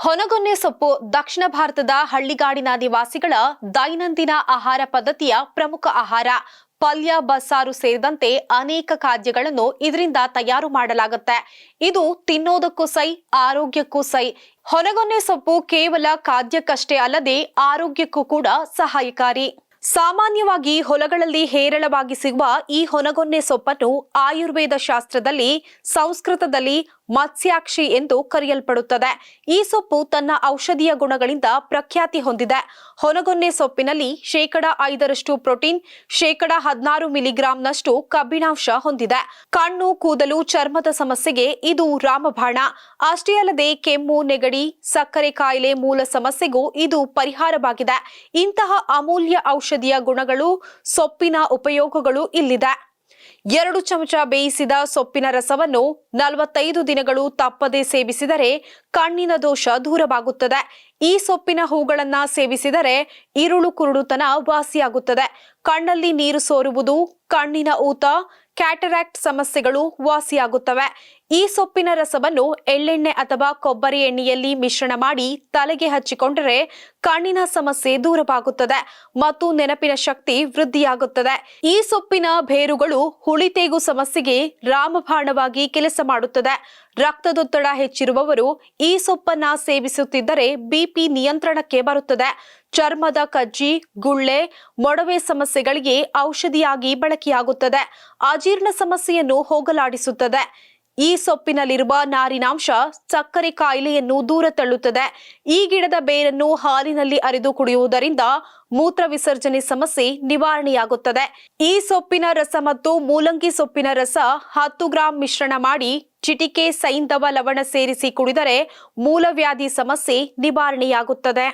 ಹೊನಗೊನ್ನೆ ಸೊಪ್ಪು ದಕ್ಷಿಣ ಭಾರತದ ಹಳ್ಳಿಗಾಡಿನ ನಿವಾಸಿಗಳ ದೈನಂದಿನ ಆಹಾರ ಪದ್ಧತಿಯ ಪ್ರಮುಖ ಆಹಾರ. ಪಲ್ಯ, ಬಸ್ಸಾರು ಸೇರಿದಂತೆ ಅನೇಕ ಖಾದ್ಯಗಳನ್ನು ಇದರಿಂದ ತಯಾರು ಮಾಡಲಾಗುತ್ತೆ. ಇದು ತಿನ್ನೋದಕ್ಕೂ ಸೈ, ಆರೋಗ್ಯಕ್ಕೂ ಸೈ. ಹೊನಗೊನ್ನೆ ಸೊಪ್ಪು ಕೇವಲ ಖಾದ್ಯಕ್ಕಷ್ಟೇ ಅಲ್ಲದೆ ಆರೋಗ್ಯಕ್ಕೂ ಕೂಡ ಸಹಾಯಕಾರಿ. ಸಾಮಾನ್ಯವಾಗಿ ಹೊಲಗಳಲ್ಲಿ ಹೇರಳವಾಗಿ ಸಿಗುವ ಈ ಹೊನಗೊನ್ನೆ ಸೊಪ್ಪನ್ನು ಆಯುರ್ವೇದ ಶಾಸ್ತ್ರದಲ್ಲಿ, ಸಂಸ್ಕೃತದಲ್ಲಿ ಮತ್ಸ್ಯಾಕ್ಷಿ ಎಂದು ಕರೆಯಲ್ಪಡುತ್ತದೆ. ಈ ಸೊಪ್ಪು ತನ್ನ ಔಷಧೀಯ ಗುಣಗಳಿಂದ ಪ್ರಖ್ಯಾತಿ ಹೊಂದಿದೆ. ಹೊನಗೊನ್ನೆ ಸೊಪ್ಪಿನಲ್ಲಿ 5% ಪ್ರೋಟೀನ್, 16 ಮಿಲಿಗ್ರಾಂನಷ್ಟು ಕಬ್ಬಿಣಾಂಶ ಹೊಂದಿದೆ. ಕಣ್ಣು, ಕೂದಲು, ಚರ್ಮದ ಸಮಸ್ಯೆಗೆ ಇದು ರಾಮಬಾಣ. ಅಷ್ಟೇ ಅಲ್ಲದೆ ಕೆಮ್ಮು, ನೆಗಡಿ, ಸಕ್ಕರೆ ಕಾಯಿಲೆ ಮೂಲ ಸಮಸ್ಯೆಗೂ ಇದು ಪರಿಹಾರವಾಗಿದೆ. ಇಂತಹ ಅಮೂಲ್ಯ ಔಷಧೀಯ ಗುಣಗಳು, ಸೊಪ್ಪಿನ ಉಪಯೋಗಗಳು ಇಲ್ಲಿದೆ. 2 ಚಮಚ ಬೇಯಿಸಿದ ಸೊಪ್ಪಿನ ರಸವನ್ನು 45 ದಿನಗಳು ತಪ್ಪದೆ ಸೇವಿಸಿದರೆ ಕಣ್ಣಿನ ದೋಷ ದೂರವಾಗುತ್ತದೆ. ಈ ಸೊಪ್ಪಿನ ಹೂಗಳನ್ನ ಸೇವಿಸಿದರೆ ಇರುಳು ಕುರುಡುತನ ವಾಸಿಯಾಗುತ್ತದೆ. ಕಣ್ಣಲ್ಲಿ ನೀರು ಸೋರುವುದು, ಕಣ್ಣಿನ ಊತ, ಕ್ಯಾಟರಾಕ್ಟ್ ಸಮಸ್ಯೆಗಳು ವಾಸಿಯಾಗುತ್ತವೆ. ಈ ಸೊಪ್ಪಿನ ರಸವನ್ನು ಎಳ್ಳೆಣ್ಣೆ ಅಥವಾ ಕೊಬ್ಬರಿ ಎಣ್ಣೆಯಲ್ಲಿ ಮಿಶ್ರಣ ಮಾಡಿ ತಲೆಗೆ ಹಚ್ಚಿಕೊಂಡರೆ ಕಣ್ಣಿನ ಸಮಸ್ಯೆ ದೂರವಾಗುತ್ತದೆ ಮತ್ತು ನೆನಪಿನ ಶಕ್ತಿ ವೃದ್ಧಿಯಾಗುತ್ತದೆ. ಈ ಸೊಪ್ಪಿನ ಬೇರುಗಳು ಹುಳಿತೇಗು ಸಮಸ್ಯೆಗೆ ರಾಮಬಾಣವಾಗಿ ಕೆಲಸ ಮಾಡುತ್ತದೆ. ರಕ್ತದೊತ್ತಡ ಹೆಚ್ಚಿರುವವರು ಈ ಸೊಪ್ಪನ್ನ ಸೇವಿಸುತ್ತಿದ್ದರೆ ಬಿಪಿ ನಿಯಂತ್ರಣಕ್ಕೆ ಬರುತ್ತದೆ. ಚರ್ಮದ ಕಜ್ಜಿ, ಗುಳ್ಳೆ, ಮೊಡವೆ ಸಮಸ್ಯೆಗಳಿಗೆ ಔಷಧಿಯಾಗಿ ಬಳಕೆಯಾಗುತ್ತದೆ. ಅಜೀರ್ಣ ಸಮಸ್ಯೆಯನ್ನು ಹೋಗಲಾಡಿಸುತ್ತದೆ. ಈ ಸೊಪ್ಪಿನಲ್ಲಿರುವ ನಾರಿನಾಂಶ ಸಕ್ಕರೆ ಕಾಯಿಲೆಯನ್ನು ದೂರ ತಳ್ಳುತ್ತದೆ. ಈ ಗಿಡದ ಬೇರನ್ನು ಹಾಲಿನಲ್ಲಿ ಅರೆದು ಕುಡಿಯುವುದರಿಂದ ಮೂತ್ರ ವಿಸರ್ಜನೆ ಸಮಸ್ಯೆ ನಿವಾರಣೆಯಾಗುತ್ತದೆ. ಈ ಸೊಪ್ಪಿನ ರಸ ಮತ್ತು ಮೂಲಂಗಿ ಸೊಪ್ಪಿನ ರಸ 10 ಗ್ರಾಂ ಮಿಶ್ರಣ ಮಾಡಿ ಚಿಟಿಕೆ ಸೈಂಧವ ಲವಣ ಸೇರಿಸಿ ಕುಡಿದರೆ ಮೂಲವ್ಯಾಧಿ ಸಮಸ್ಯೆ ನಿವಾರಣೆಯಾಗುತ್ತದೆ.